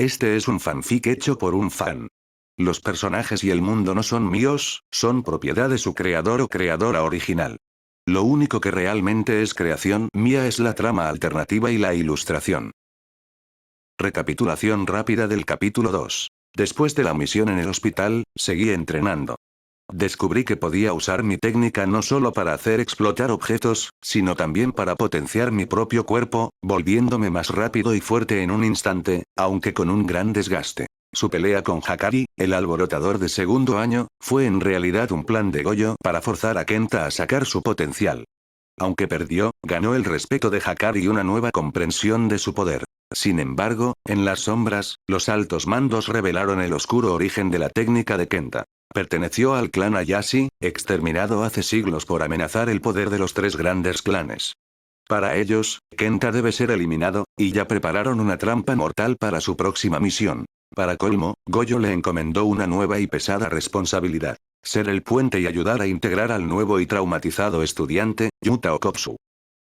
Este es un fanfic hecho por un fan. Los personajes y el mundo no son míos, son propiedad de su creador o creadora original. Lo único que realmente es creación mía es la trama alternativa y la ilustración. Recapitulación rápida del capítulo 2. Después de la misión en el hospital, seguí entrenando. Descubrí que podía usar mi técnica no solo para hacer explotar objetos, sino también para potenciar mi propio cuerpo, volviéndome más rápido y fuerte en un instante, aunque con un gran desgaste. Su pelea con Hakari, el alborotador de segundo año, fue en realidad un plan de Gojo para forzar a Kenta a sacar su potencial. Aunque perdió, ganó el respeto de Hakari y una nueva comprensión de su poder. Sin embargo, en las sombras, los altos mandos revelaron el oscuro origen de la técnica de Kenta. Perteneció al clan Ayashi, exterminado hace siglos por amenazar el poder de los tres grandes clanes. Para ellos, Kenta debe ser eliminado, y ya prepararon una trampa mortal para su próxima misión. Para colmo, Gojo le encomendó una nueva y pesada responsabilidad. Ser el puente y ayudar a integrar al nuevo y traumatizado estudiante, Yuta Okkotsu.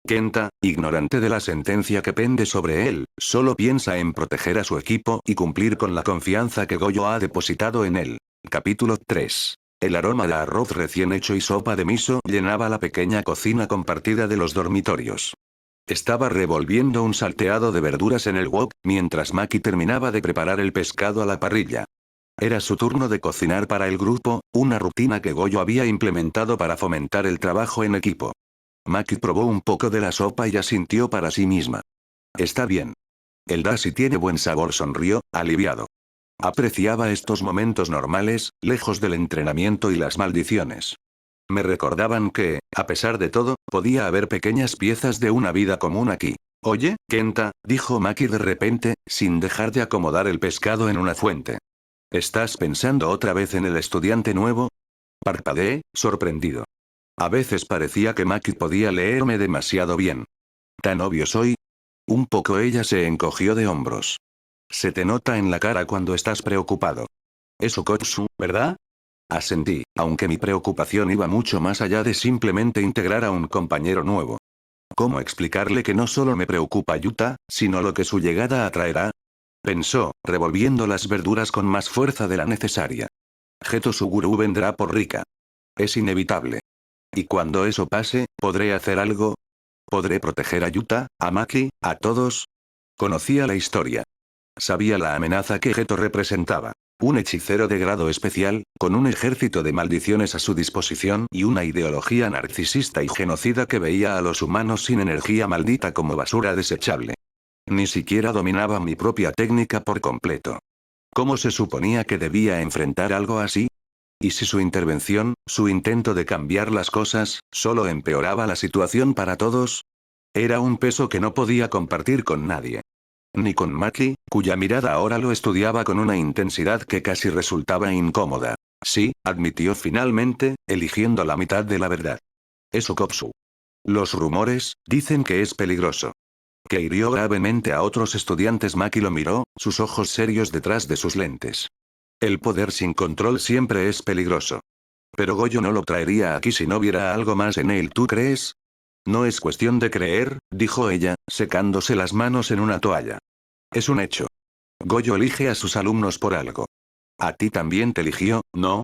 Kenta, ignorante de la sentencia que pende sobre él, solo piensa en proteger a su equipo y cumplir con la confianza que Gojo ha depositado en él. Capítulo 3. El aroma de arroz recién hecho y sopa de miso llenaba la pequeña cocina compartida de los dormitorios. Estaba revolviendo un salteado de verduras en el wok, mientras Maki terminaba de preparar el pescado a la parrilla. Era su turno de cocinar para el grupo, una rutina que Gojo había implementado para fomentar el trabajo en equipo. Maki probó un poco de la sopa y asintió para sí misma. Está bien. El dashi tiene buen sabor, sonrió, aliviado. Apreciaba estos momentos normales, lejos del entrenamiento y las maldiciones. Me recordaban que, a pesar de todo, podía haber pequeñas piezas de una vida común aquí. Oye, Kenta, dijo Maki de repente, sin dejar de acomodar el pescado en una fuente. ¿Estás pensando otra vez en el estudiante nuevo? Parpadeé, sorprendido. A veces parecía que Maki podía leerme demasiado bien. ¿Tan obvio soy? Un poco. Ella se encogió de hombros. Se te nota en la cara cuando estás preocupado. Es Okkotsu, ¿verdad? Asentí, aunque mi preocupación iba mucho más allá de simplemente integrar a un compañero nuevo. ¿Cómo explicarle que no solo me preocupa Yuta, sino lo que su llegada atraerá? Pensó, revolviendo las verduras con más fuerza de la necesaria. Geto Suguru vendrá por Rika. Es inevitable. Y cuando eso pase, ¿podré hacer algo? ¿Podré proteger a Yuta, a Maki, a todos? Conocía la historia. Sabía la amenaza que Geto representaba. Un hechicero de grado especial, con un ejército de maldiciones a su disposición y una ideología narcisista y genocida que veía a los humanos sin energía maldita como basura desechable. Ni siquiera dominaba mi propia técnica por completo. ¿Cómo se suponía que debía enfrentar algo así? ¿Y si su intervención, su intento de cambiar las cosas, solo empeoraba la situación para todos? Era un peso que no podía compartir con nadie. Ni con Maki, cuya mirada ahora lo estudiaba con una intensidad que casi resultaba incómoda. Sí, admitió finalmente, eligiendo la mitad de la verdad. Es Okkotsu. Los rumores dicen que es peligroso. Que hirió gravemente a otros estudiantes. Maki lo miró, sus ojos serios detrás de sus lentes. El poder sin control siempre es peligroso. Pero Gojo no lo traería aquí si no viera algo más en él, ¿tú crees? No es cuestión de creer, dijo ella, secándose las manos en una toalla. Es un hecho. Gojo elige a sus alumnos por algo. A ti también te eligió, ¿no?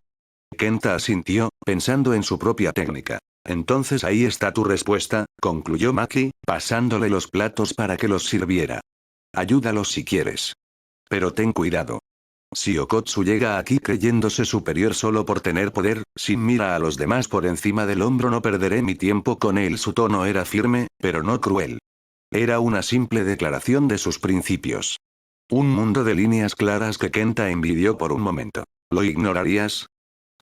Kenta asintió, pensando en su propia técnica. Entonces ahí está tu respuesta, concluyó Maki, pasándole los platos para que los sirviera. Ayúdalos si quieres. Pero ten cuidado. Si Okkotsu llega aquí creyéndose superior solo por tener poder, si mira a los demás por encima del hombro, no perderé mi tiempo con él. Su tono era firme, pero no cruel. Era una simple declaración de sus principios. Un mundo de líneas claras que Kenta envidió por un momento. ¿Lo ignorarías?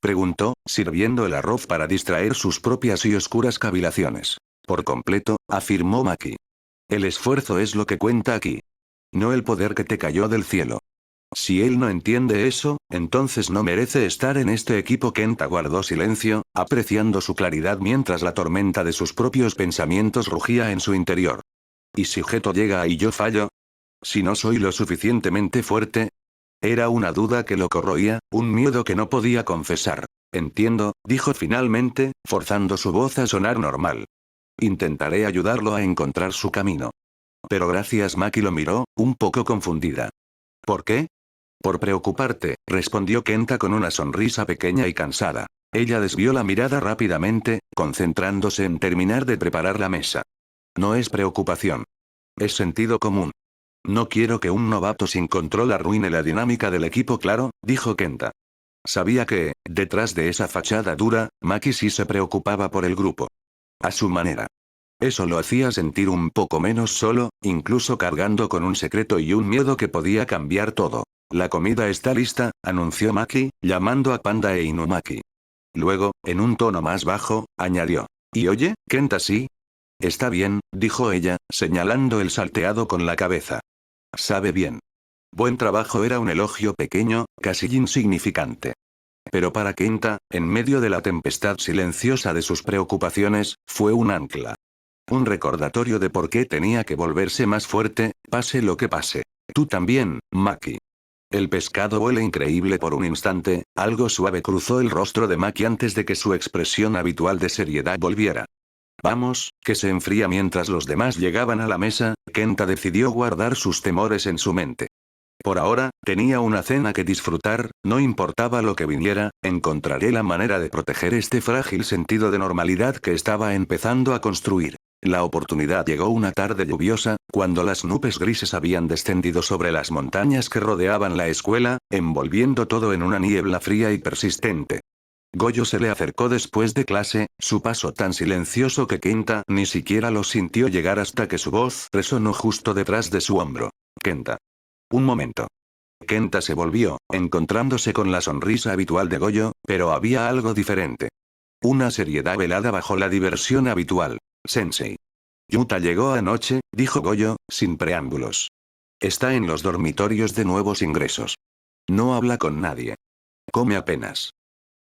Preguntó, sirviendo el arroz para distraer sus propias y oscuras cavilaciones. Por completo, afirmó Maki. El esfuerzo es lo que cuenta aquí. No el poder que te cayó del cielo. Si él no entiende eso, entonces no merece estar en este equipo. Kenta guardó silencio, apreciando su claridad mientras la tormenta de sus propios pensamientos rugía en su interior. ¿Y si Geto llega y yo fallo? ¿Si no soy lo suficientemente fuerte? Era una duda que lo corroía, un miedo que no podía confesar. Entiendo, dijo finalmente, forzando su voz a sonar normal. Intentaré ayudarlo a encontrar su camino. Pero gracias. Maki lo miró, un poco confundida. ¿Por qué? Por preocuparte, respondió Kenta con una sonrisa pequeña y cansada. Ella desvió la mirada rápidamente, concentrándose en terminar de preparar la mesa. No es preocupación. Es sentido común. No quiero que un novato sin control arruine la dinámica del equipo, claro, dijo Kenta. Sabía que, detrás de esa fachada dura, Maki sí se preocupaba por el grupo. A su manera. Eso lo hacía sentir un poco menos solo, incluso cargando con un secreto y un miedo que podía cambiar todo. La comida está lista, anunció Maki, llamando a Panda e Inumaki. Luego, en un tono más bajo, añadió. ¿Y oye, Kenta sí? Está bien, dijo ella, señalando el salteado con la cabeza. Sabe bien. Buen trabajo era un elogio pequeño, casi insignificante. Pero para Kenta, en medio de la tempestad silenciosa de sus preocupaciones, fue un ancla. Un recordatorio de por qué tenía que volverse más fuerte, pase lo que pase. Tú también, Maki. El pescado huele increíble por un instante, algo suave cruzó el rostro de Maki antes de que su expresión habitual de seriedad volviera. Vamos, que se enfría mientras los demás llegaban a la mesa, Kenta decidió guardar sus temores en su mente. Por ahora, tenía una cena que disfrutar, no importaba lo que viniera, encontraré la manera de proteger este frágil sentido de normalidad que estaba empezando a construir. La oportunidad llegó una tarde lluviosa, cuando las nubes grises habían descendido sobre las montañas que rodeaban la escuela, envolviendo todo en una niebla fría y persistente. Goyo se le acercó después de clase, su paso tan silencioso que Kenta ni siquiera lo sintió llegar hasta que su voz resonó justo detrás de su hombro. Kenta. Un momento. Kenta se volvió, encontrándose con la sonrisa habitual de Goyo, pero había algo diferente. Una seriedad velada bajo la diversión habitual. Sensei. Yuta llegó anoche, dijo Goyo, sin preámbulos. Está en los dormitorios de nuevos ingresos. No habla con nadie. Come apenas.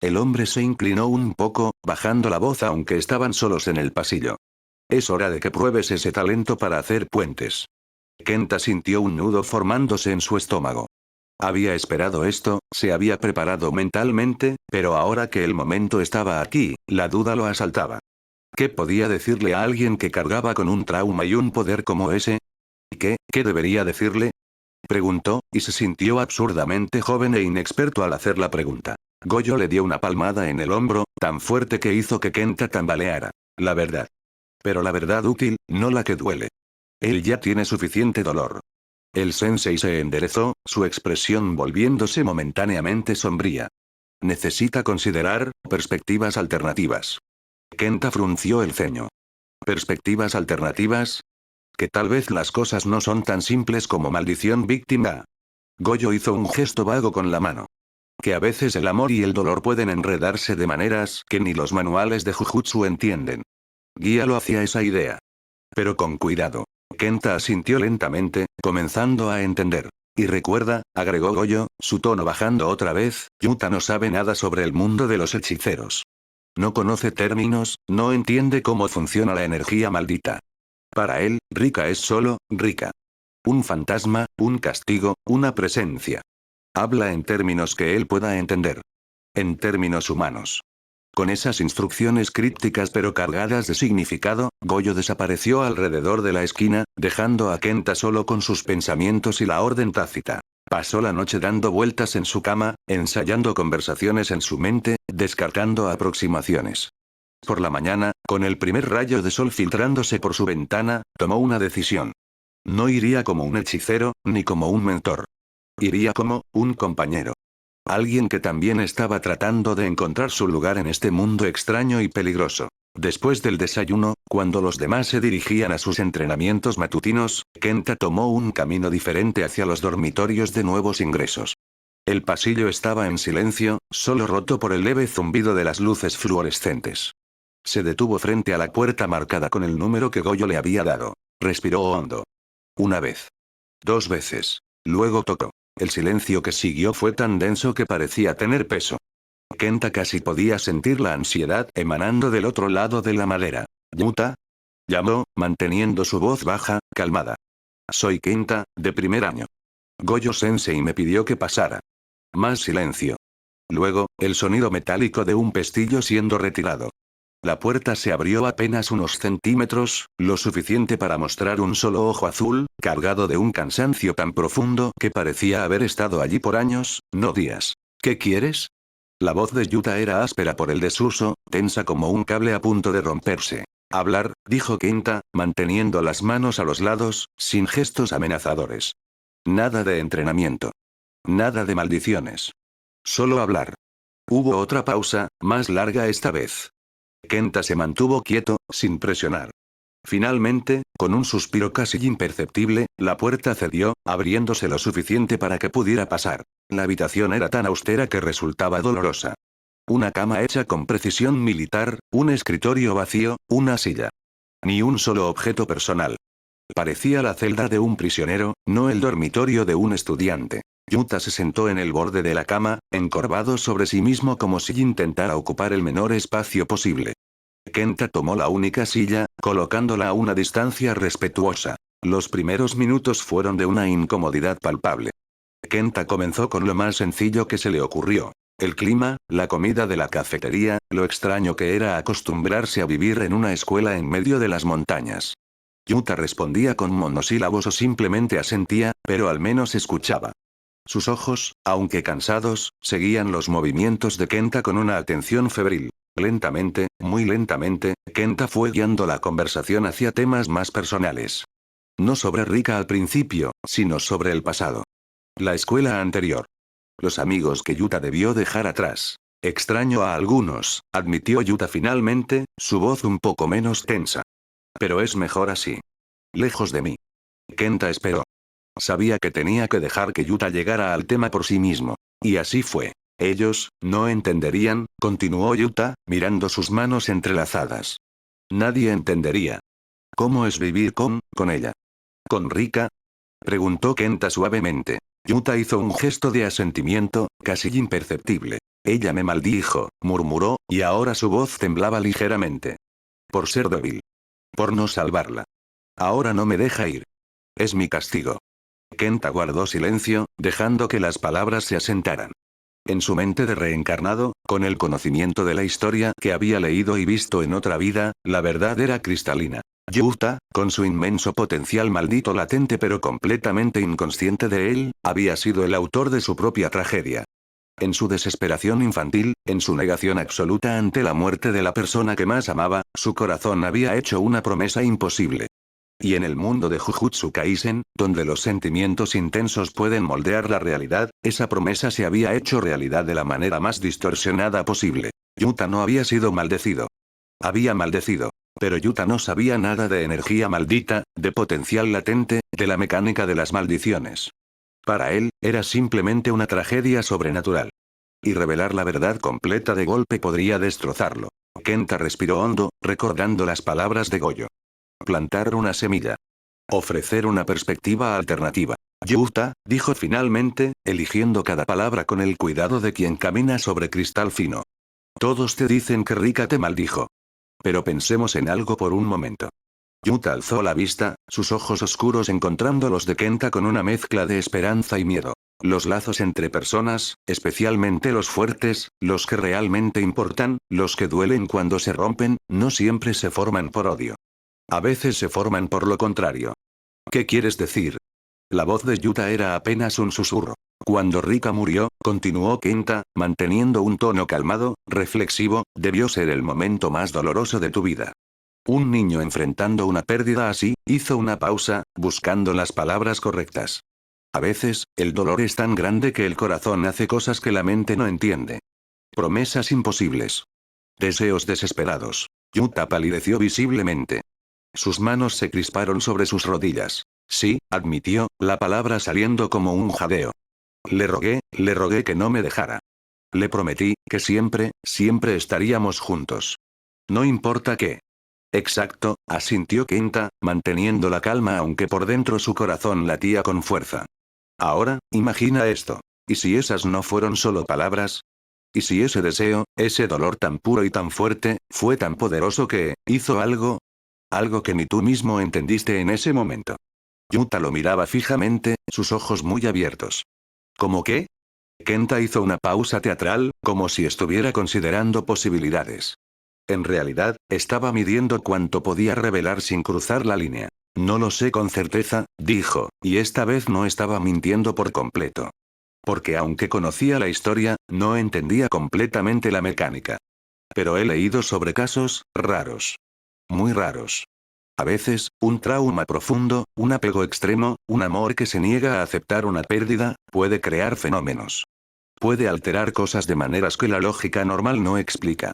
El hombre se inclinó un poco, bajando la voz aunque estaban solos en el pasillo. Es hora de que pruebes ese talento para hacer puentes. Kenta sintió un nudo formándose en su estómago. Había esperado esto, se había preparado mentalmente, pero ahora que el momento estaba aquí, la duda lo asaltaba. ¿Qué podía decirle a alguien que cargaba con un trauma y un poder como ese? ¿Qué debería decirle? Preguntó, y se sintió absurdamente joven e inexperto al hacer la pregunta. Goyo le dio una palmada en el hombro, tan fuerte que hizo que Kenta tambaleara. La verdad. Pero la verdad útil, no la que duele. Él ya tiene suficiente dolor. El sensei se enderezó, su expresión volviéndose momentáneamente sombría. Necesita considerar perspectivas alternativas. Kenta frunció el ceño. ¿Perspectivas alternativas? Que tal vez las cosas no son tan simples como maldición víctima. Goyo hizo un gesto vago con la mano. Que a veces el amor y el dolor pueden enredarse de maneras que ni los manuales de Jujutsu entienden. Guíalo hacia esa idea. Pero con cuidado. Kenta asintió lentamente, comenzando a entender. Y recuerda, agregó Goyo, su tono bajando otra vez, Yuta no sabe nada sobre el mundo de los hechiceros. No conoce términos, no entiende cómo funciona la energía maldita. Para él, Rika es solo, Rika. Un fantasma, un castigo, una presencia. Habla en términos que él pueda entender. En términos humanos. Con esas instrucciones crípticas pero cargadas de significado, Goyo desapareció alrededor de la esquina, dejando a Kenta solo con sus pensamientos y la orden tácita. Pasó la noche dando vueltas en su cama, ensayando conversaciones en su mente, descartando aproximaciones. Por la mañana, con el primer rayo de sol filtrándose por su ventana, tomó una decisión. No iría como un hechicero, ni como un mentor. Iría como un compañero. Alguien que también estaba tratando de encontrar su lugar en este mundo extraño y peligroso. Después del desayuno, cuando los demás se dirigían a sus entrenamientos matutinos, Kenta tomó un camino diferente hacia los dormitorios de nuevos ingresos. El pasillo estaba en silencio, solo roto por el leve zumbido de las luces fluorescentes. Se detuvo frente a la puerta marcada con el número que Goyo le había dado. Respiró hondo. Una vez. 2 veces. Luego tocó. El silencio que siguió fue tan denso que parecía tener peso. Kenta casi podía sentir la ansiedad emanando del otro lado de la madera. ¿Yuta? Llamó, manteniendo su voz baja, calmada. Soy Kenta, de primer año. Goyo Sensei me pidió que pasara. Más silencio. Luego, el sonido metálico de un pestillo siendo retirado. La puerta se abrió apenas unos centímetros, lo suficiente para mostrar un solo ojo azul, cargado de un cansancio tan profundo que parecía haber estado allí por años, no días. ¿Qué quieres? La voz de Yuta era áspera por el desuso, tensa como un cable a punto de romperse. Hablar, dijo Kenta, manteniendo las manos a los lados, sin gestos amenazadores. Nada de entrenamiento. Nada de maldiciones. Solo hablar. Hubo otra pausa, más larga esta vez. Kenta se mantuvo quieto, sin presionar. Finalmente, con un suspiro casi imperceptible, la puerta cedió, abriéndose lo suficiente para que pudiera pasar. La habitación era tan austera que resultaba dolorosa. Una cama hecha con precisión militar, un escritorio vacío, una silla. Ni un solo objeto personal. Parecía la celda de un prisionero, no el dormitorio de un estudiante. Yuta se sentó en el borde de la cama, encorvado sobre sí mismo como si intentara ocupar el menor espacio posible. Kenta tomó la única silla, colocándola a una distancia respetuosa. Los primeros minutos fueron de una incomodidad palpable. Kenta comenzó con lo más sencillo que se le ocurrió. El clima, la comida de la cafetería, lo extraño que era acostumbrarse a vivir en una escuela en medio de las montañas. Yuta respondía con monosílabos o simplemente asentía, pero al menos escuchaba. Sus ojos, aunque cansados, seguían los movimientos de Kenta con una atención febril. Lentamente, muy lentamente, Kenta fue guiando la conversación hacia temas más personales. No sobre Rika al principio, sino sobre el pasado. La escuela anterior. Los amigos que Yuta debió dejar atrás. Extraño a algunos, admitió Yuta finalmente, su voz un poco menos tensa. Pero es mejor así. Lejos de mí. Kenta esperó. Sabía que tenía que dejar que Yuta llegara al tema por sí mismo. Y así fue. Ellos, no entenderían, continuó Yuta, mirando sus manos entrelazadas. Nadie entendería. ¿Cómo es vivir con ella? ¿Con Rika? Preguntó Kenta suavemente. Yuta hizo un gesto de asentimiento, casi imperceptible. Ella me maldijo, murmuró, y ahora su voz temblaba ligeramente. Por ser débil. Por no salvarla. Ahora no me deja ir. Es mi castigo. Kenta guardó silencio, dejando que las palabras se asentaran. En su mente de reencarnado, con el conocimiento de la historia que había leído y visto en otra vida, la verdad era cristalina. Yuta, con su inmenso potencial maldito latente pero completamente inconsciente de él, había sido el autor de su propia tragedia. En su desesperación infantil, en su negación absoluta ante la muerte de la persona que más amaba, su corazón había hecho una promesa imposible. Y en el mundo de Jujutsu Kaisen, donde los sentimientos intensos pueden moldear la realidad, esa promesa se había hecho realidad de la manera más distorsionada posible. Yuta no había sido maldecido. Había maldecido. Pero Yuta no sabía nada de energía maldita, de potencial latente, de la mecánica de las maldiciones. Para él, era simplemente una tragedia sobrenatural. Y revelar la verdad completa de golpe podría destrozarlo. Kenta respiró hondo, recordando las palabras de Goyo. Plantar una semilla. Ofrecer una perspectiva alternativa. Yuta, dijo finalmente, eligiendo cada palabra con el cuidado de quien camina sobre cristal fino. Todos te dicen que Rika te maldijo. Pero pensemos en algo por un momento. Yuta alzó la vista, sus ojos oscuros encontrando los de Kenta con una mezcla de esperanza y miedo. Los lazos entre personas, especialmente los fuertes, los que realmente importan, los que duelen cuando se rompen, no siempre se forman por odio. A veces se forman por lo contrario. ¿Qué quieres decir? La voz de Yuta era apenas un susurro. Cuando Rika murió, continuó Kenta, manteniendo un tono calmado, reflexivo, debió ser el momento más doloroso de tu vida. Un niño enfrentando una pérdida así, hizo una pausa, buscando las palabras correctas. A veces, el dolor es tan grande que el corazón hace cosas que la mente no entiende. Promesas imposibles. Deseos desesperados. Yuta palideció visiblemente. Sus manos se crisparon sobre sus rodillas. Sí, admitió, la palabra saliendo como un jadeo. Le rogué que no me dejara. Le prometí, que siempre, siempre estaríamos juntos. No importa qué. Exacto, asintió Kenta, manteniendo la calma aunque por dentro su corazón latía con fuerza. Ahora, imagina esto. ¿Y si esas no fueron solo palabras? ¿Y si ese deseo, ese dolor tan puro y tan fuerte, fue tan poderoso que, hizo algo? Algo que ni tú mismo entendiste en ese momento. Yuta lo miraba fijamente, sus ojos muy abiertos. ¿Cómo qué? Kenta hizo una pausa teatral, como si estuviera considerando posibilidades. En realidad, estaba midiendo cuánto podía revelar sin cruzar la línea. No lo sé con certeza, dijo, y esta vez no estaba mintiendo por completo. Porque aunque conocía la historia, no entendía completamente la mecánica. Pero he leído sobre casos raros. Muy raros. A veces, un trauma profundo, un apego extremo, un amor que se niega a aceptar una pérdida, puede crear fenómenos. Puede alterar cosas de maneras que la lógica normal no explica.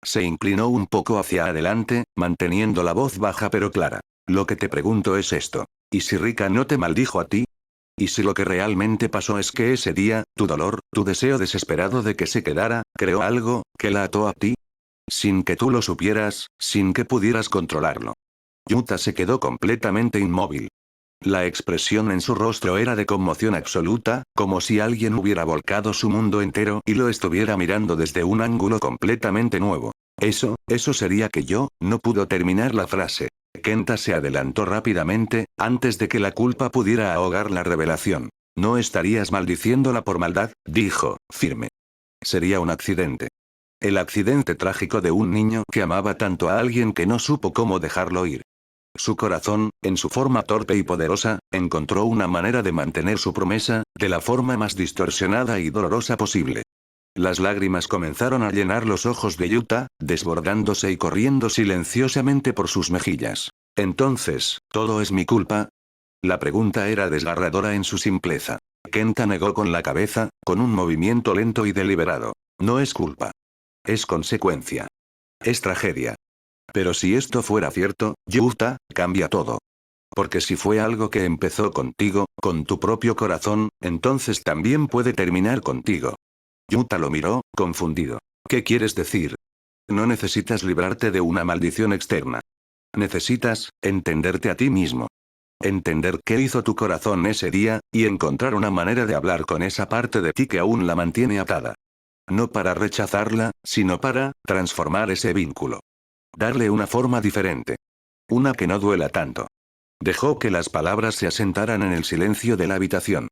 Se inclinó un poco hacia adelante, manteniendo la voz baja pero clara. Lo que te pregunto es esto. ¿Y si Rika no te maldijo a ti? ¿Y si lo que realmente pasó es que ese día, tu dolor, tu deseo desesperado de que se quedara, creó algo, que la ató a ti? Sin que tú lo supieras, sin que pudieras controlarlo. Yuta se quedó completamente inmóvil. La expresión en su rostro era de conmoción absoluta, como si alguien hubiera volcado su mundo entero y lo estuviera mirando desde un ángulo completamente nuevo. Eso sería que yo, no pudo terminar la frase. Kenta se adelantó rápidamente, antes de que la culpa pudiera ahogar la revelación. No estarías maldiciéndola por maldad, dijo, firme. Sería un accidente. El accidente trágico de un niño que amaba tanto a alguien que no supo cómo dejarlo ir. Su corazón, en su forma torpe y poderosa, encontró una manera de mantener su promesa, de la forma más distorsionada y dolorosa posible. Las lágrimas comenzaron a llenar los ojos de Yuta, desbordándose y corriendo silenciosamente por sus mejillas. Entonces, ¿todo es mi culpa? La pregunta era desgarradora en su simpleza. Kenta negó con la cabeza, con un movimiento lento y deliberado. No es culpa. Es consecuencia. Es tragedia. Pero si esto fuera cierto, Yuta, cambia todo. Porque si fue algo que empezó contigo, con tu propio corazón, entonces también puede terminar contigo. Yuta lo miró, confundido. ¿Qué quieres decir? No necesitas librarte de una maldición externa. Necesitas, entenderte a ti mismo. Entender qué hizo tu corazón ese día, y encontrar una manera de hablar con esa parte de ti que aún la mantiene atada. No para rechazarla, sino para transformar ese vínculo. Darle una forma diferente. Una que no duela tanto. Dejó que las palabras se asentaran en el silencio de la habitación.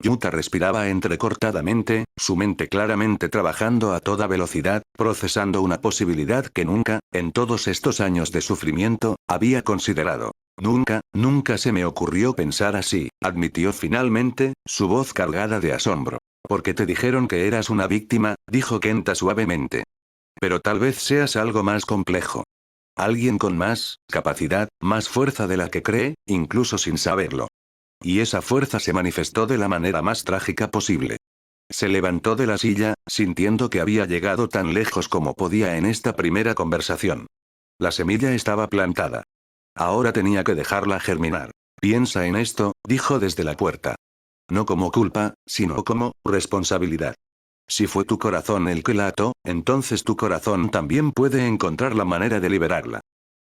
Yuta respiraba entrecortadamente, su mente claramente trabajando a toda velocidad, procesando una posibilidad que nunca, en todos estos años de sufrimiento, había considerado. Nunca se me ocurrió pensar así, admitió finalmente, su voz cargada de asombro. Porque te dijeron que eras una víctima, dijo Kenta suavemente. Pero tal vez seas algo más complejo. Alguien con más capacidad, más fuerza de la que cree, incluso sin saberlo. Y esa fuerza se manifestó de la manera más trágica posible. Se levantó de la silla, sintiendo que había llegado tan lejos como podía en esta primera conversación. La semilla estaba plantada. Ahora tenía que dejarla germinar. Piensa en esto, dijo desde la puerta. No como culpa, sino como responsabilidad. Si fue tu corazón el que la ató, entonces tu corazón también puede encontrar la manera de liberarla.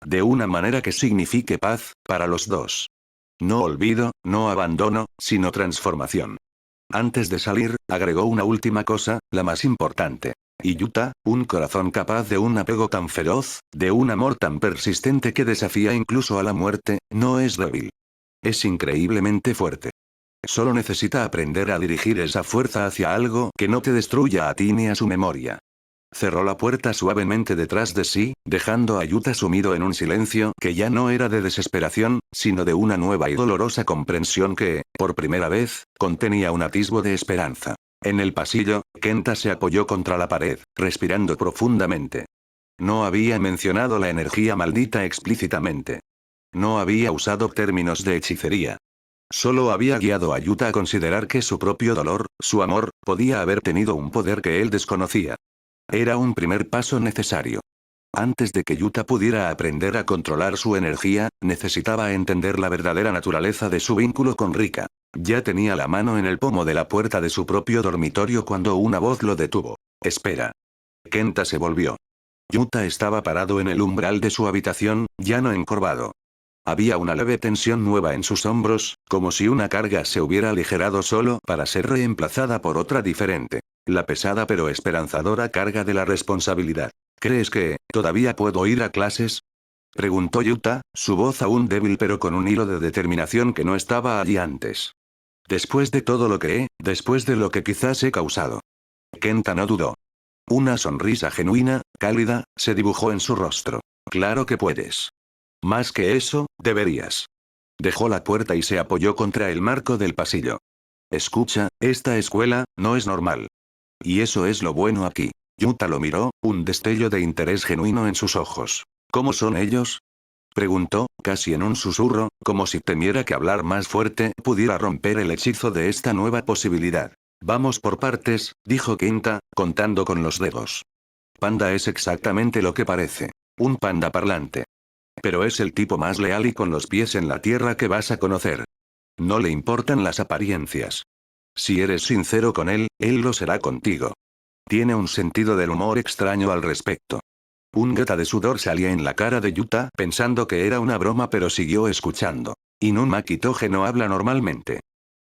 De una manera que signifique paz, para los dos. No olvido, no abandono, sino transformación. Antes de salir, agregó una última cosa, la más importante. Y Yuta, un corazón capaz de un apego tan feroz, de un amor tan persistente que desafía incluso a la muerte, no es débil. Es increíblemente fuerte. Solo necesita aprender a dirigir esa fuerza hacia algo que no te destruya a ti ni a su memoria. Cerró la puerta suavemente detrás de sí, dejando a Yuta sumido en un silencio que ya no era de desesperación, sino de una nueva y dolorosa comprensión que, por primera vez, contenía un atisbo de esperanza. En el pasillo, Kenta se apoyó contra la pared, respirando profundamente. No había mencionado la energía maldita explícitamente. No había usado términos de hechicería. Solo había guiado a Yuta a considerar que su propio dolor, su amor, podía haber tenido un poder que él desconocía. Era un primer paso necesario. Antes de que Yuta pudiera aprender a controlar su energía, necesitaba entender la verdadera naturaleza de su vínculo con Rika. Ya tenía la mano en el pomo de la puerta de su propio dormitorio cuando una voz lo detuvo. Espera. Kenta se volvió. Yuta estaba parado en el umbral de su habitación, llano encorvado. Había una leve tensión nueva en sus hombros, como si una carga se hubiera aligerado solo para ser reemplazada por otra diferente. La pesada pero esperanzadora carga de la responsabilidad. ¿Crees que todavía puedo ir a clases? Preguntó Yuta, su voz aún débil pero con un hilo de determinación que no estaba allí antes. Después de todo lo que después de lo que quizás he causado. Kenta no dudó. Una sonrisa genuina, cálida, se dibujó en su rostro. Claro que puedes. Más que eso, deberías. Dejó la puerta y se apoyó contra el marco del pasillo. Escucha, esta escuela, no es normal. Y eso es lo bueno aquí. Yuta lo miró, un destello de interés genuino en sus ojos. ¿Cómo son ellos? Preguntó, casi en un susurro, como si temiera que hablar más fuerte pudiera romper el hechizo de esta nueva posibilidad. Vamos por partes, dijo Kenta, contando con los dedos. Panda es exactamente lo que parece. Un panda parlante. Pero es el tipo más leal y con los pies en la tierra que vas a conocer. No le importan las apariencias. Si eres sincero con él lo será contigo. Tiene un sentido del humor extraño al respecto. Un gota de sudor salía en la cara de Yuta pensando que era una broma pero siguió escuchando. Inumaki Toge no habla normalmente.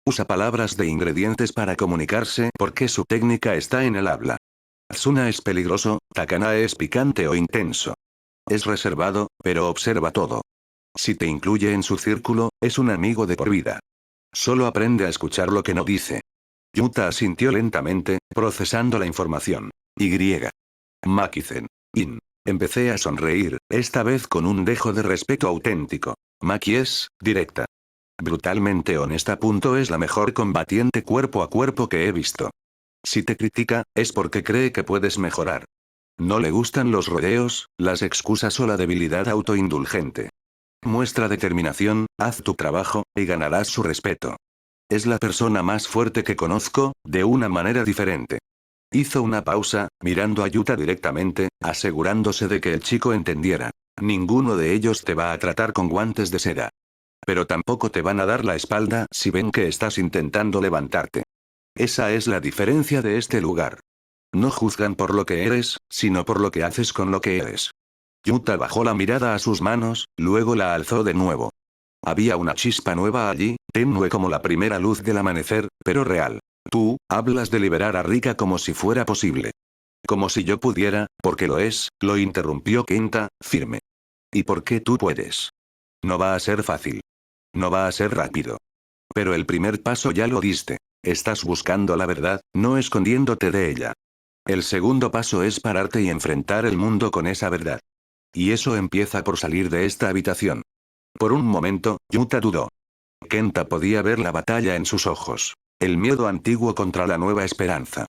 Usa palabras de ingredientes para comunicarse porque su técnica está en el habla. Asuna es peligroso, Takana es picante o intenso. Es reservado, pero observa todo. Si te incluye en su círculo, es un amigo de por vida. Solo aprende a escuchar lo que no dice. Yuta asintió lentamente, procesando la información. Y. Maki-zen. In. Empecé a sonreír, esta vez con un dejo de respeto auténtico. Maki es, directa. Brutalmente honesta. Es la mejor combatiente cuerpo a cuerpo que he visto. Si te critica, es porque cree que puedes mejorar. No le gustan los rodeos, las excusas o la debilidad autoindulgente. Muestra determinación, haz tu trabajo, y ganarás su respeto. Es la persona más fuerte que conozco, de una manera diferente. Hizo una pausa, mirando a Yuta directamente, asegurándose de que el chico entendiera. Ninguno de ellos te va a tratar con guantes de seda. Pero tampoco te van a dar la espalda si ven que estás intentando levantarte. Esa es la diferencia de este lugar. No juzgan por lo que eres, sino por lo que haces con lo que eres. Yuta bajó la mirada a sus manos, luego la alzó de nuevo. Había una chispa nueva allí, tenue como la primera luz del amanecer, pero real. Tú, hablas de liberar a Rika como si fuera posible. Como si yo pudiera, porque lo es, lo interrumpió Kenta, firme. ¿Y por qué tú puedes? No va a ser fácil. No va a ser rápido. Pero el primer paso ya lo diste. Estás buscando la verdad, no escondiéndote de ella. El segundo paso es pararte y enfrentar el mundo con esa verdad. Y eso empieza por salir de esta habitación. Por un momento, Yuta dudó. Kenta podía ver la batalla en sus ojos. El miedo antiguo contra la nueva esperanza.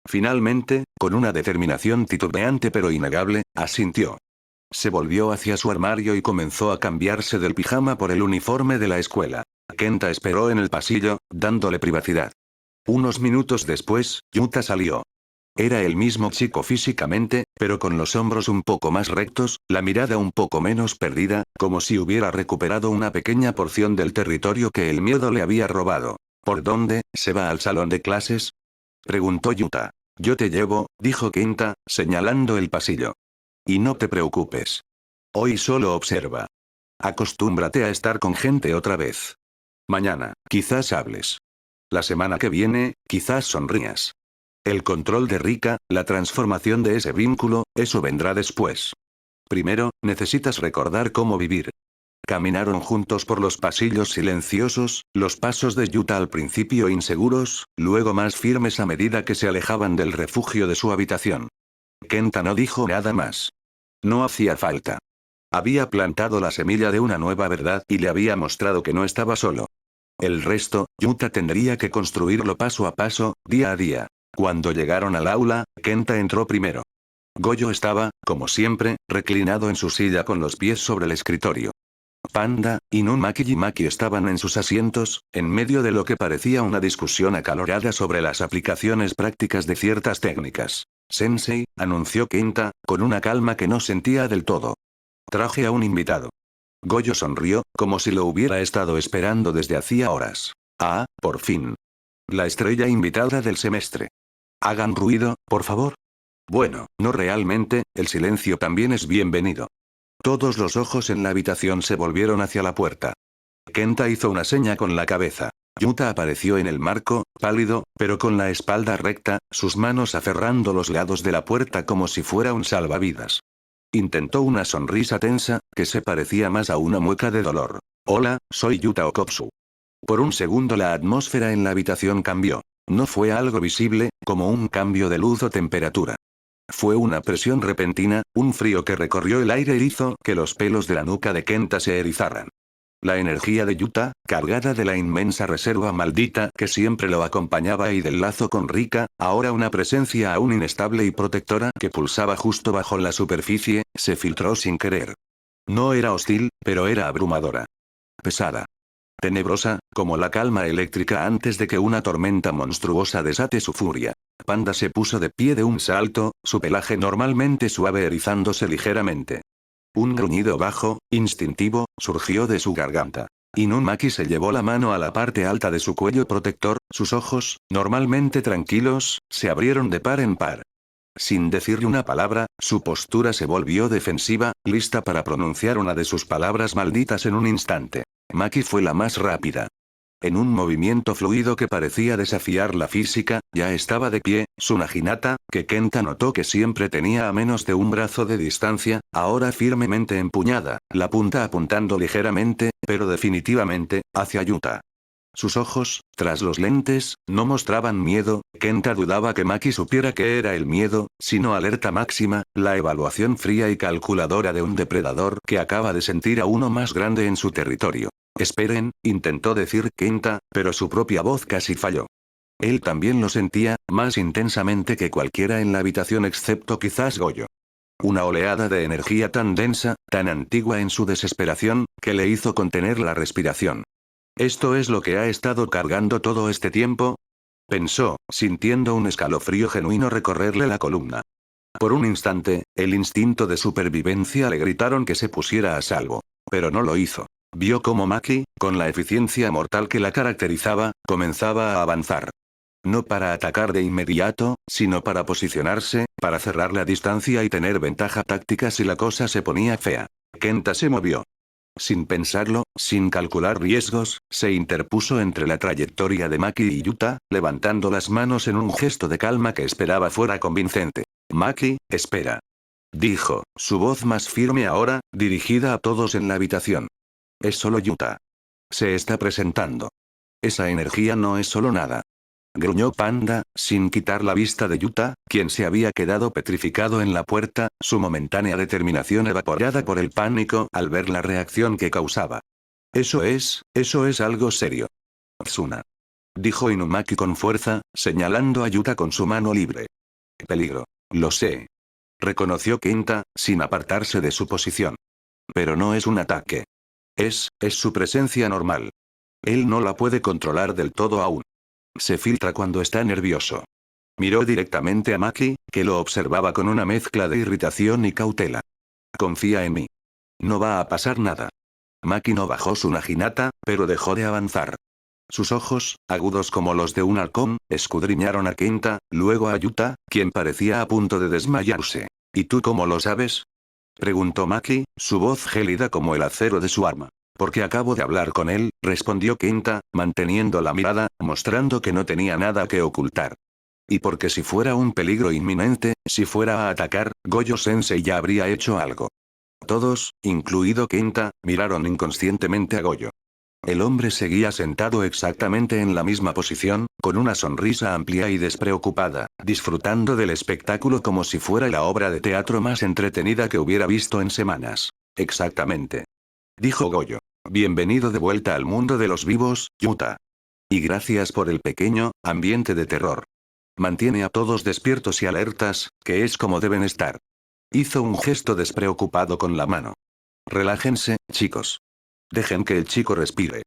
Finalmente, con una determinación titubeante pero innegable, asintió. Se volvió hacia su armario y comenzó a cambiarse del pijama por el uniforme de la escuela. Kenta esperó en el pasillo, dándole privacidad. Unos minutos después, Yuta salió. Era el mismo chico físicamente, pero con los hombros un poco más rectos, la mirada un poco menos perdida, como si hubiera recuperado una pequeña porción del territorio que el miedo le había robado. ¿Por dónde? ¿Se va al salón de clases? Preguntó Yuta. Yo te llevo, dijo Kenta, señalando el pasillo. Y no te preocupes. Hoy solo observa. Acostúmbrate a estar con gente otra vez. Mañana, quizás hables. La semana que viene, quizás sonrías. El control de Rika, la transformación de ese vínculo, eso vendrá después. Primero, necesitas recordar cómo vivir. Caminaron juntos por los pasillos silenciosos, los pasos de Yuta al principio inseguros, luego más firmes a medida que se alejaban del refugio de su habitación. Kenta no dijo nada más. No hacía falta. Había plantado la semilla de una nueva verdad y le había mostrado que no estaba solo. El resto, Yuta tendría que construirlo paso a paso, día a día. Cuando llegaron al aula, Kenta entró primero. Goyo estaba, como siempre, reclinado en su silla con los pies sobre el escritorio. Panda, Inumaki y Maki estaban en sus asientos, en medio de lo que parecía una discusión acalorada sobre las aplicaciones prácticas de ciertas técnicas. Sensei, anunció Kenta, con una calma que no sentía del todo. Traje a un invitado. Goyo sonrió, como si lo hubiera estado esperando desde hacía horas. Ah, por fin. La estrella invitada del semestre. Hagan ruido, por favor. Bueno, no realmente, el silencio también es bienvenido. Todos los ojos en la habitación se volvieron hacia la puerta. Kenta hizo una seña con la cabeza. Yuta apareció en el marco, pálido, pero con la espalda recta, sus manos aferrando los lados de la puerta como si fuera un salvavidas. Intentó una sonrisa tensa, que se parecía más a una mueca de dolor. Hola, soy Yuta Okotsu. Por un segundo la atmósfera en la habitación cambió. No fue algo visible, como un cambio de luz o temperatura. Fue una presión repentina, un frío que recorrió el aire y hizo que los pelos de la nuca de Kenta se erizaran. La energía de Yuta, cargada de la inmensa reserva maldita que siempre lo acompañaba y del lazo con Rika, ahora una presencia aún inestable y protectora que pulsaba justo bajo la superficie, se filtró sin querer. No era hostil, pero era abrumadora. Pesada. Tenebrosa, como la calma eléctrica antes de que una tormenta monstruosa desate su furia. Panda se puso de pie de un salto, su pelaje normalmente suave erizándose ligeramente. Un gruñido bajo, instintivo, surgió de su garganta. Inumaki se llevó la mano a la parte alta de su cuello protector, sus ojos, normalmente tranquilos, se abrieron de par en par. Sin decirle una palabra, su postura se volvió defensiva, lista para pronunciar una de sus palabras malditas en un instante. Maki fue la más rápida. En un movimiento fluido que parecía desafiar la física, ya estaba de pie, su naginata, que Kenta notó que siempre tenía a menos de un brazo de distancia, ahora firmemente empuñada, la punta apuntando ligeramente, pero definitivamente, hacia Yuta. Sus ojos, tras los lentes, no mostraban miedo, Kenta dudaba que Maki supiera qué era el miedo, sino alerta máxima, la evaluación fría y calculadora de un depredador que acaba de sentir a uno más grande en su territorio. Esperen, intentó decir Kenta, pero su propia voz casi falló. Él también lo sentía, más intensamente que cualquiera en la habitación excepto quizás Goyo. Una oleada de energía tan densa, tan antigua en su desesperación, que le hizo contener la respiración. ¿Esto es lo que ha estado cargando todo este tiempo? Pensó, sintiendo un escalofrío genuino recorrerle la columna. Por un instante, el instinto de supervivencia le gritaron que se pusiera a salvo. Pero no lo hizo. Vio cómo Maki, con la eficiencia mortal que la caracterizaba, comenzaba a avanzar. No para atacar de inmediato, sino para posicionarse, para cerrar la distancia y tener ventaja táctica si la cosa se ponía fea. Kenta se movió. Sin pensarlo, sin calcular riesgos, se interpuso entre la trayectoria de Maki y Yuta, levantando las manos en un gesto de calma que esperaba fuera convincente. Maki, espera. Dijo, su voz más firme ahora, dirigida a todos en la habitación. Es solo Yuta. Se está presentando. Esa energía no es solo nada. Gruñó Panda, sin quitar la vista de Yuta, quien se había quedado petrificado en la puerta, su momentánea determinación evaporada por el pánico al ver la reacción que causaba. Eso es algo serio. Tsuna. Dijo Inumaki con fuerza, señalando a Yuta con su mano libre. Peligro. Lo sé. Reconoció Kenta, sin apartarse de su posición. Pero no es un ataque. Es su presencia normal. Él no la puede controlar del todo aún. Se filtra cuando está nervioso. Miró directamente a Maki, que lo observaba con una mezcla de irritación y cautela. Confía en mí. No va a pasar nada. Maki no bajó su naginata, pero dejó de avanzar. Sus ojos, agudos como los de un halcón, escudriñaron a Kenta, luego a Yuta, quien parecía a punto de desmayarse. ¿Y tú cómo lo sabes? Preguntó Maki, su voz gélida como el acero de su arma. Porque acabo de hablar con él, respondió Kenta, manteniendo la mirada, mostrando que no tenía nada que ocultar. Y porque si fuera un peligro inminente, si fuera a atacar, Goyo-sensei ya habría hecho algo. Todos, incluido Kenta, miraron inconscientemente a Goyo. El hombre seguía sentado exactamente en la misma posición, con una sonrisa amplia y despreocupada, disfrutando del espectáculo como si fuera la obra de teatro más entretenida que hubiera visto en semanas. Exactamente. Dijo Goyo. Bienvenido de vuelta al mundo de los vivos, Yuta. Y gracias por el pequeño ambiente de terror. Mantiene a todos despiertos y alertas, que es como deben estar. Hizo un gesto despreocupado con la mano. Relájense, chicos. Dejen que el chico respire.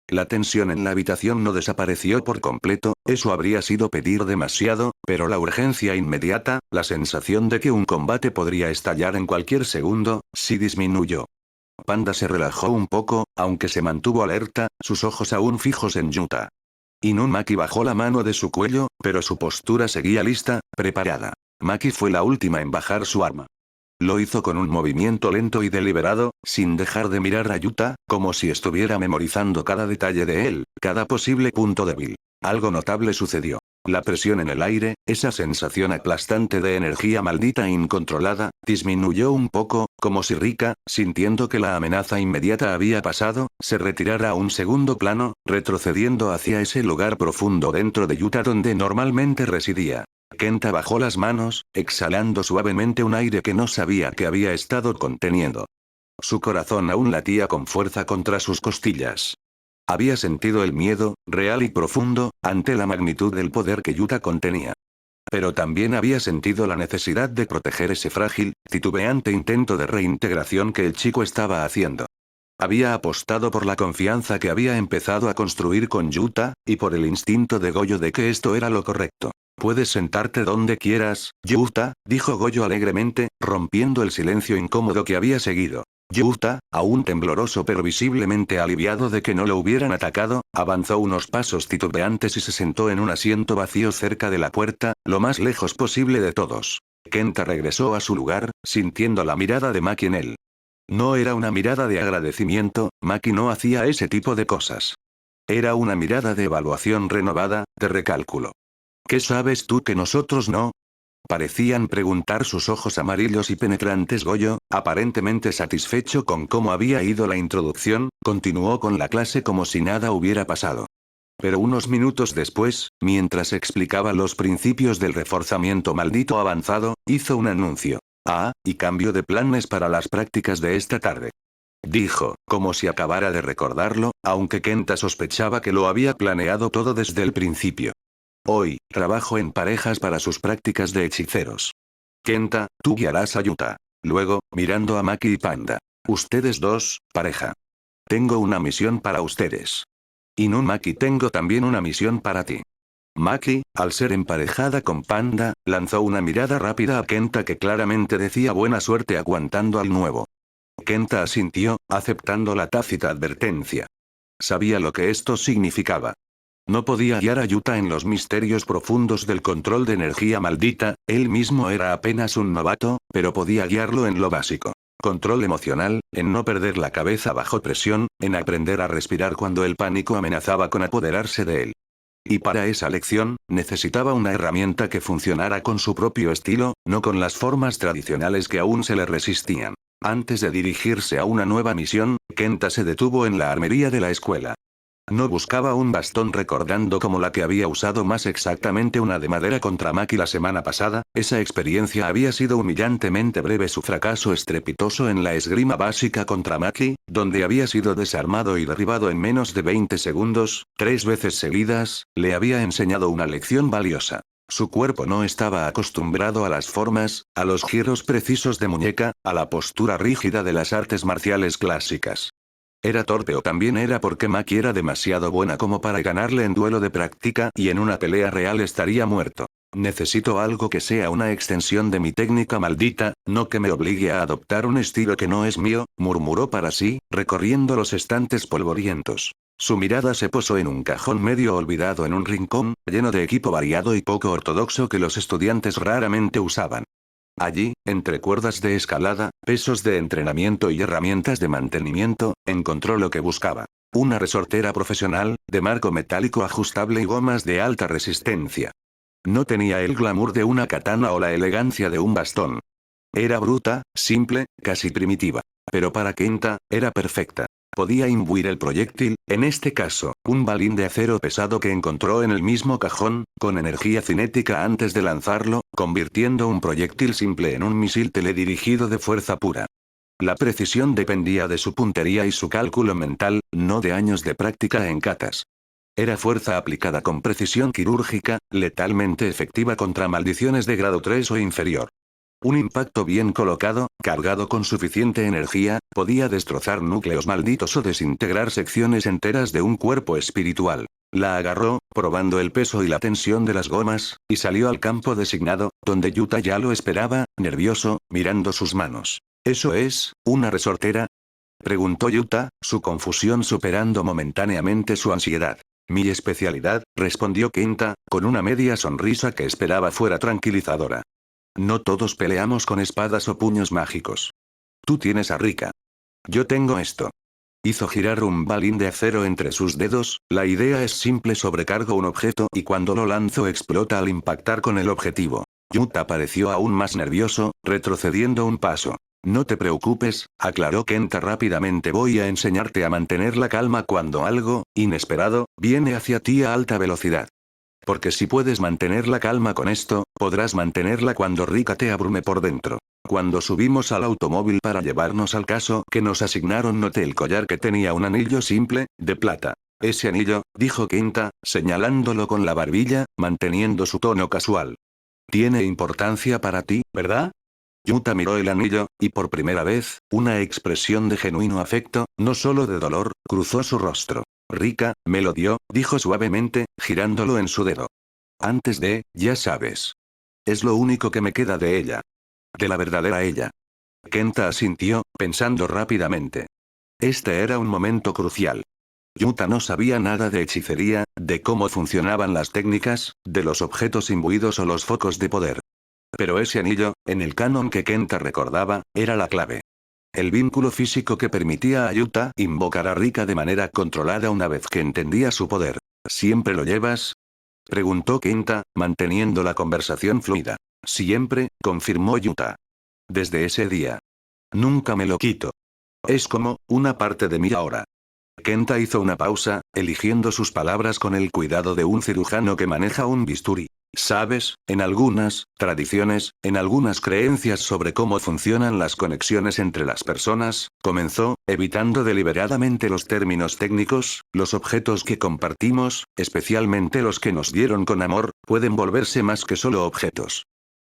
La tensión en la habitación no desapareció por completo, eso habría sido pedir demasiado, pero la urgencia inmediata, la sensación de que un combate podría estallar en cualquier segundo, sí disminuyó. Panda se relajó un poco, aunque se mantuvo alerta, sus ojos aún fijos en Yuta. Inumaki bajó la mano de su cuello, pero su postura seguía lista, preparada. Maki fue la última en bajar su arma. Lo hizo con un movimiento lento y deliberado, sin dejar de mirar a Yuta, como si estuviera memorizando cada detalle de él, cada posible punto débil. Algo notable sucedió. La presión en el aire, esa sensación aplastante de energía maldita e incontrolada, disminuyó un poco, como si Rika, sintiendo que la amenaza inmediata había pasado, se retirara a un segundo plano, retrocediendo hacia ese lugar profundo dentro de Yuta donde normalmente residía. Kenta bajó las manos, exhalando suavemente un aire que no sabía que había estado conteniendo. Su corazón aún latía con fuerza contra sus costillas. Había sentido el miedo, real y profundo, ante la magnitud del poder que Yuta contenía. Pero también había sentido la necesidad de proteger ese frágil, titubeante intento de reintegración que el chico estaba haciendo. Había apostado por la confianza que había empezado a construir con Yuta, y por el instinto de Goyo de que esto era lo correcto. Puedes sentarte donde quieras, Yuta, dijo Goyo alegremente, rompiendo el silencio incómodo que había seguido. Yuta, aún tembloroso pero visiblemente aliviado de que no lo hubieran atacado, avanzó unos pasos titubeantes y se sentó en un asiento vacío cerca de la puerta, lo más lejos posible de todos. Kenta regresó a su lugar, sintiendo la mirada de Maki en él. No era una mirada de agradecimiento, Maki no hacía ese tipo de cosas. Era una mirada de evaluación renovada, de recálculo. ¿Qué sabes tú que nosotros no? Parecían preguntar sus ojos amarillos y penetrantes. Goyo, aparentemente satisfecho con cómo había ido la introducción, continuó con la clase como si nada hubiera pasado. Pero unos minutos después, mientras explicaba los principios del reforzamiento maldito avanzado, hizo un anuncio. Y cambio de planes para las prácticas de esta tarde. Dijo, como si acabara de recordarlo, aunque Kenta sospechaba que lo había planeado todo desde el principio. Hoy, trabajo en parejas para sus prácticas de hechiceros. Kenta, tú guiarás a Yuta. Luego, mirando a Maki y Panda. Ustedes dos, pareja. Tengo una misión para ustedes. Maki, tengo también una misión para ti. Maki, al ser emparejada con Panda, lanzó una mirada rápida a Kenta que claramente decía buena suerte aguantando al nuevo. Kenta asintió, aceptando la tácita advertencia. Sabía lo que esto significaba. No podía guiar a Yuta en los misterios profundos del control de energía maldita, él mismo era apenas un novato, pero podía guiarlo en lo básico. Control emocional, en no perder la cabeza bajo presión, en aprender a respirar cuando el pánico amenazaba con apoderarse de él. Y para esa lección, necesitaba una herramienta que funcionara con su propio estilo, no con las formas tradicionales que aún se le resistían. Antes de dirigirse a una nueva misión, Kenta se detuvo en la armería de la escuela. No buscaba un bastón recordando como la que había usado, más exactamente una de madera contra Maki la semana pasada, esa experiencia había sido humillantemente breve. Su fracaso estrepitoso en la esgrima básica contra Maki, donde había sido desarmado y derribado en menos de 20 segundos, 3 veces seguidas, le había enseñado una lección valiosa. Su cuerpo no estaba acostumbrado a las formas, a los giros precisos de muñeca, a la postura rígida de las artes marciales clásicas. ¿Era torpe o también era porque Maki era demasiado buena como para ganarle en duelo de práctica y en una pelea real estaría muerto? Necesito algo que sea una extensión de mi técnica maldita, no que me obligue a adoptar un estilo que no es mío, murmuró para sí, recorriendo los estantes polvorientos. Su mirada se posó en un cajón medio olvidado en un rincón, lleno de equipo variado y poco ortodoxo que los estudiantes raramente usaban. Allí, entre cuerdas de escalada, pesos de entrenamiento y herramientas de mantenimiento, encontró lo que buscaba. Una resortera profesional, de marco metálico ajustable y gomas de alta resistencia. No tenía el glamour de una katana o la elegancia de un bastón. Era bruta, simple, casi primitiva. Pero para Kenta, era perfecta. Podía imbuir el proyectil, en este caso, un balín de acero pesado que encontró en el mismo cajón, con energía cinética antes de lanzarlo, convirtiendo un proyectil simple en un misil teledirigido de fuerza pura. La precisión dependía de su puntería y su cálculo mental, no de años de práctica en katas. Era fuerza aplicada con precisión quirúrgica, letalmente efectiva contra maldiciones de grado 3 o inferior. Un impacto bien colocado, cargado con suficiente energía, podía destrozar núcleos malditos o desintegrar secciones enteras de un cuerpo espiritual. La agarró, probando el peso y la tensión de las gomas, y salió al campo designado, donde Yuta ya lo esperaba, nervioso, mirando sus manos. ¿Eso es, una resortera?, preguntó Yuta, su confusión superando momentáneamente su ansiedad. Mi especialidad, respondió Kenta, con una media sonrisa que esperaba fuera tranquilizadora. No todos peleamos con espadas o puños mágicos. Tú tienes a Rika. Yo tengo esto. Hizo girar un balín de acero entre sus dedos, la idea es simple: sobrecargo un objeto y cuando lo lanzo explota al impactar con el objetivo. Yuta pareció aún más nervioso, retrocediendo un paso. No te preocupes, aclaró Kenta rápidamente, voy a enseñarte a mantener la calma cuando algo, inesperado, viene hacia ti a alta velocidad. Porque si puedes mantener la calma con esto, Podrás mantenerla cuando Rika te abrume por dentro. Cuando subimos al automóvil para llevarnos al caso que nos asignaron, noté el collar que tenía un anillo simple, de plata. Ese anillo, dijo Kenta, señalándolo con la barbilla, manteniendo su tono casual. Tiene importancia para ti, ¿verdad? Yuta miró el anillo, y por primera vez, una expresión de genuino afecto, no solo de dolor, cruzó su rostro. Rika, me lo dio, dijo suavemente, girándolo en su dedo. Antes de, ya sabes. Es lo único que me queda de ella. De la verdadera ella. Kenta asintió, pensando rápidamente. Este era un momento crucial. Yuta no sabía nada de hechicería, de cómo funcionaban las técnicas, de los objetos imbuidos o los focos de poder. Pero ese anillo, en el canon que Kenta recordaba, era la clave. El vínculo físico que permitía a Yuta invocar a Rika de manera controlada una vez que entendía su poder. ¿Siempre lo llevas? Preguntó Kenta, manteniendo la conversación fluida. Siempre, confirmó Yuta. Desde ese día. Nunca me lo quito. Es como, una parte de mí ahora. Kenta hizo una pausa, eligiendo sus palabras con el cuidado de un cirujano que maneja un bisturí. Sabes, en algunas tradiciones, en algunas creencias sobre cómo funcionan las conexiones entre las personas, comenzó, evitando deliberadamente los términos técnicos, los objetos que compartimos, especialmente los que nos dieron con amor, pueden volverse más que solo objetos.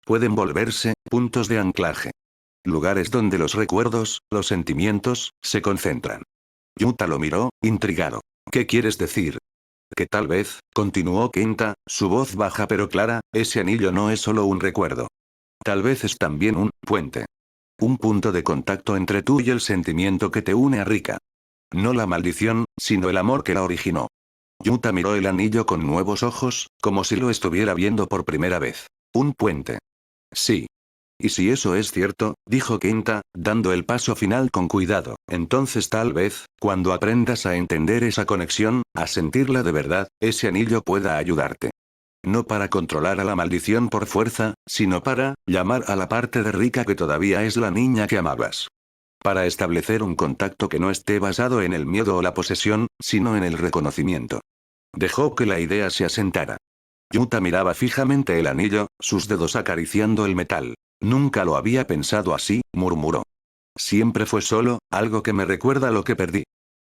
Pueden volverse puntos de anclaje. Lugares donde los recuerdos, los sentimientos, se concentran. Yuta lo miró, intrigado. ¿Qué quieres decir? Que tal vez, continuó Kenta, su voz baja pero clara, ese anillo no es solo un recuerdo. Tal vez es también un puente. Un punto de contacto entre tú y el sentimiento que te une a Rika. No la maldición, sino el amor que la originó. Yuta miró el anillo con nuevos ojos, como si lo estuviera viendo por primera vez. Un puente. Sí. Y si eso es cierto, dijo Kenta, dando el paso final con cuidado, entonces tal vez, cuando aprendas a entender esa conexión, a sentirla de verdad, ese anillo pueda ayudarte. No para controlar a la maldición por fuerza, sino para llamar a la parte de Rika que todavía es la niña que amabas. Para establecer un contacto que no esté basado en el miedo o la posesión, sino en el reconocimiento. Dejó que la idea se asentara. Yuta miraba fijamente el anillo, sus dedos acariciando el metal. Nunca lo había pensado así, murmuró. Siempre fue solo, algo que me recuerda lo que perdí.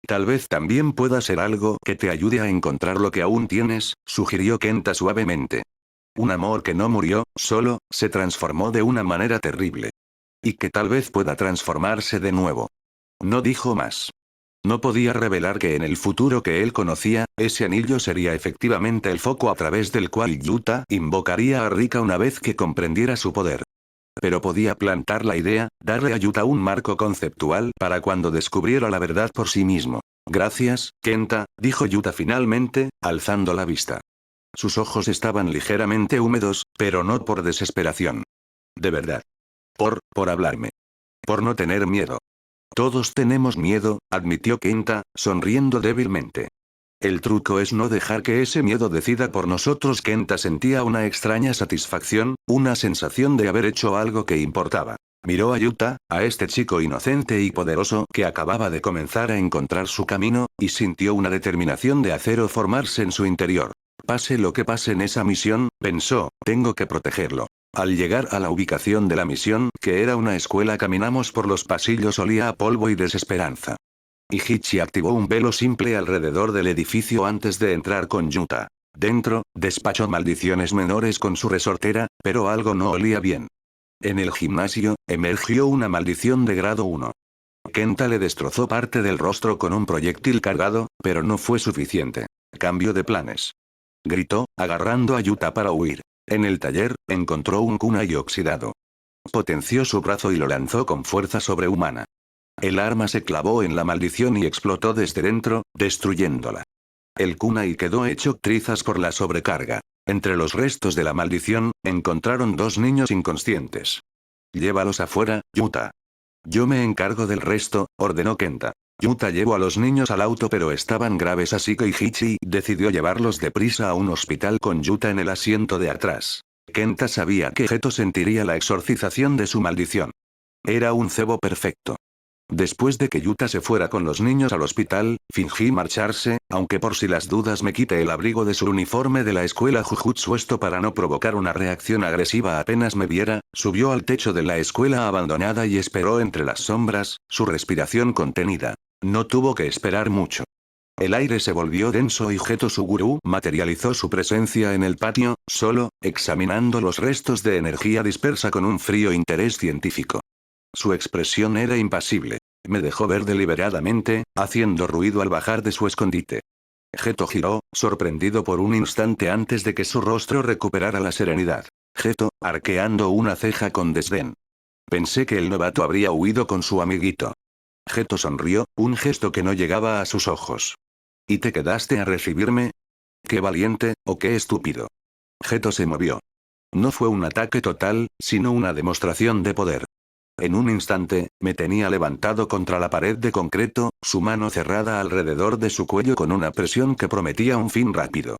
Tal vez también pueda ser algo que te ayude a encontrar lo que aún tienes, sugirió Kenta suavemente. Un amor que no murió, solo, se transformó de una manera terrible. Y que tal vez pueda transformarse de nuevo. No dijo más. No podía revelar que en el futuro que él conocía, ese anillo sería efectivamente el foco a través del cual Yuta invocaría a Rika una vez que comprendiera su poder. Pero podía plantar la idea, darle a Yuta un marco conceptual para cuando descubriera la verdad por sí mismo. Gracias, Kenta, dijo Yuta finalmente, alzando la vista. Sus ojos estaban ligeramente húmedos, pero no por desesperación. De verdad. Por hablarme. Por no tener miedo. Todos tenemos miedo, admitió Kenta, sonriendo débilmente. El truco es no dejar que ese miedo decida por nosotros. Kenta sentía una extraña satisfacción, una sensación de haber hecho algo que importaba. Miró a Yuta, a este chico inocente y poderoso que acababa de comenzar a encontrar su camino, y sintió una determinación de acero formarse en su interior. Pase lo que pase en esa misión, pensó, tengo que protegerlo. Al llegar a la ubicación de la misión, que era una escuela, caminamos por los pasillos, olía a polvo y desesperanza. Ichichi activó un velo simple alrededor del edificio antes de entrar con Yuta. Dentro, despachó maldiciones menores con su resortera, pero algo no olía bien. En el gimnasio, emergió una maldición de grado 1. Kenta le destrozó parte del rostro con un proyectil cargado, pero no fue suficiente. Cambio de planes. Gritó, agarrando a Yuta para huir. En el taller, encontró un kunai oxidado. Potenció su brazo y lo lanzó con fuerza sobrehumana. El arma se clavó en la maldición y explotó desde dentro, destruyéndola. El kunai quedó hecho trizas por la sobrecarga. Entre los restos de la maldición, encontraron 2 niños inconscientes. Llévalos afuera, Yuta. Yo me encargo del resto, ordenó Kenta. Yuta llevó a los niños al auto, pero estaban graves, así que Ichichi decidió llevarlos deprisa a un hospital con Yuta en el asiento de atrás. Kenta sabía que Geto sentiría la exorcización de su maldición. Era un cebo perfecto. Después de que Yuta se fuera con los niños al hospital, fingí marcharse, aunque por si las dudas me quité el abrigo de su uniforme de la escuela Jujutsu. Esto para no provocar una reacción agresiva apenas me viera, subió al techo de la escuela abandonada y esperó entre las sombras, su respiración contenida. No tuvo que esperar mucho. El aire se volvió denso y Geto Suguru materializó su presencia en el patio, solo, examinando los restos de energía dispersa con un frío interés científico. Su expresión era impasible. Me dejó ver deliberadamente, haciendo ruido al bajar de su escondite. Geto giró, sorprendido por un instante antes de que su rostro recuperara la serenidad. Geto, arqueando una ceja con desdén. Pensé que el novato habría huido con su amiguito. Geto sonrió, un gesto que no llegaba a sus ojos. ¿Y te quedaste a recibirme? ¡Qué valiente, o qué estúpido! Geto se movió. No fue un ataque total, sino una demostración de poder. En un instante, me tenía levantado contra la pared de concreto, su mano cerrada alrededor de su cuello con una presión que prometía un fin rápido.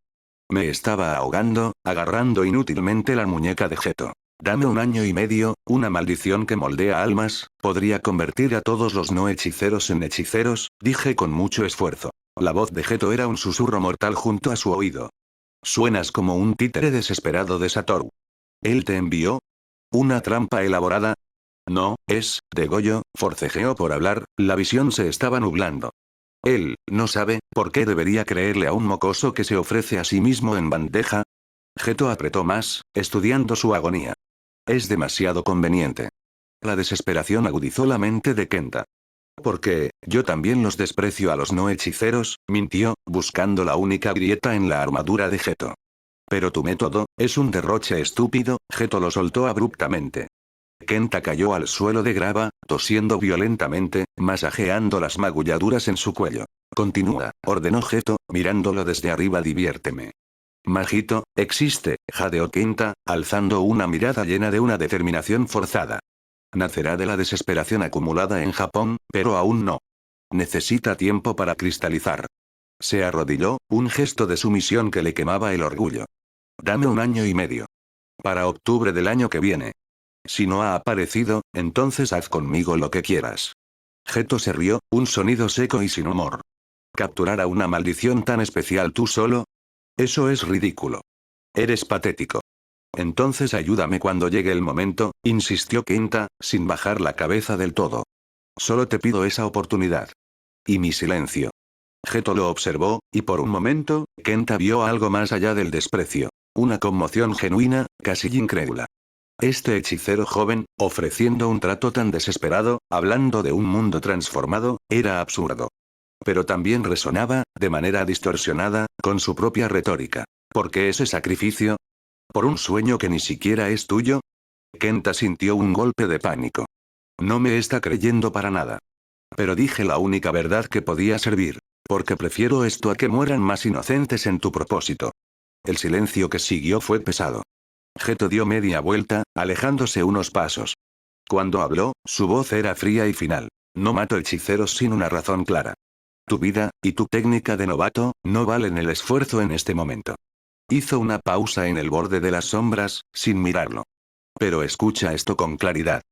Me estaba ahogando, agarrando inútilmente la muñeca de Geto. Dame 1 año y medio, una maldición que moldea almas, podría convertir a todos los no hechiceros en hechiceros, dije con mucho esfuerzo. La voz de Geto era un susurro mortal junto a su oído. Suenas como un títere desesperado de Satoru. ¿Él te envió? ¿Una trampa elaborada? No, de Goyo, forcejeó por hablar, la visión se estaba nublando. Él, ¿no sabe por qué debería creerle a un mocoso que se ofrece a sí mismo en bandeja? Geto apretó más, estudiando su agonía. Es demasiado conveniente. La desesperación agudizó la mente de Kenta. Porque, yo también los desprecio a los no hechiceros, mintió, buscando la única grieta en la armadura de Geto. Pero tu método, es un derroche estúpido, Geto lo soltó abruptamente. Kenta cayó al suelo de grava, tosiendo violentamente, masajeando las magulladuras en su cuello. Continúa, ordenó Geto, mirándolo desde arriba. Diviérteme. Majito, existe, jadeó Kenta, alzando una mirada llena de una determinación forzada. Nacerá de la desesperación acumulada en Japón, pero aún no. Necesita tiempo para cristalizar. Se arrodilló, un gesto de sumisión que le quemaba el orgullo. Dame 1 año y medio. Para octubre del año que viene. Si no ha aparecido, entonces haz conmigo lo que quieras. Geto se rió, un sonido seco y sin humor. ¿Capturar a una maldición tan especial tú solo? Eso es ridículo. Eres patético. Entonces ayúdame cuando llegue el momento, insistió Kenta, sin bajar la cabeza del todo. Solo te pido esa oportunidad. Y mi silencio. Geto lo observó, y por un momento, Kenta vio algo más allá del desprecio. Una conmoción genuina, casi incrédula. Este hechicero joven, ofreciendo un trato tan desesperado, hablando de un mundo transformado, era absurdo. Pero también resonaba, de manera distorsionada, con su propia retórica. ¿Por qué ese sacrificio? ¿Por un sueño que ni siquiera es tuyo? Kenta sintió un golpe de pánico. No me está creyendo para nada. Pero dije la única verdad que podía servir. Porque prefiero esto a que mueran más inocentes en tu propósito. El silencio que siguió fue pesado. Geto dio media vuelta, alejándose unos pasos. Cuando habló, su voz era fría y final. No mato hechiceros sin una razón clara. Tu vida, y tu técnica de novato, no valen el esfuerzo en este momento. Hizo una pausa en el borde de las sombras, sin mirarlo. Pero escucha esto con claridad.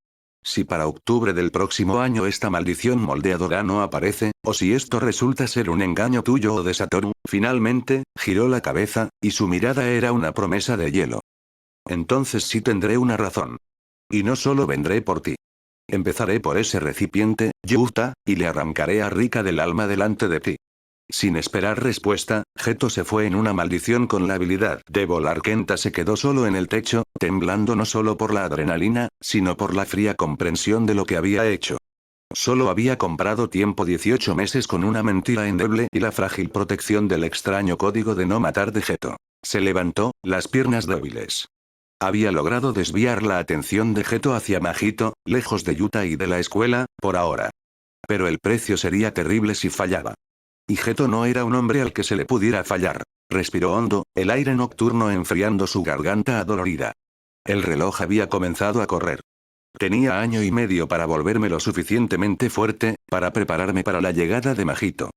Si para octubre del próximo año esta maldición moldeadora no aparece, o si esto resulta ser un engaño tuyo o de Satoru, finalmente, giró la cabeza, y su mirada era una promesa de hielo. Entonces sí tendré una razón. Y no solo vendré por ti. Empezaré por ese recipiente, Yuta, y le arrancaré a Rika del alma delante de ti. Sin esperar respuesta, Geto se fue en una maldición con la habilidad de volar. Kenta se quedó solo en el techo, temblando no solo por la adrenalina, sino por la fría comprensión de lo que había hecho. Solo había comprado tiempo 18 meses con una mentira endeble y la frágil protección del extraño código de no matar de Geto. Se levantó, las piernas débiles. Había logrado desviar la atención de Geto hacia Majito, lejos de Yuta y de la escuela, por ahora. Pero el precio sería terrible si fallaba. Y Geto no era un hombre al que se le pudiera fallar. Respiró hondo, el aire nocturno enfriando su garganta adolorida. El reloj había comenzado a correr. Tenía 1 año y medio para volverme lo suficientemente fuerte, para prepararme para la llegada de Majito.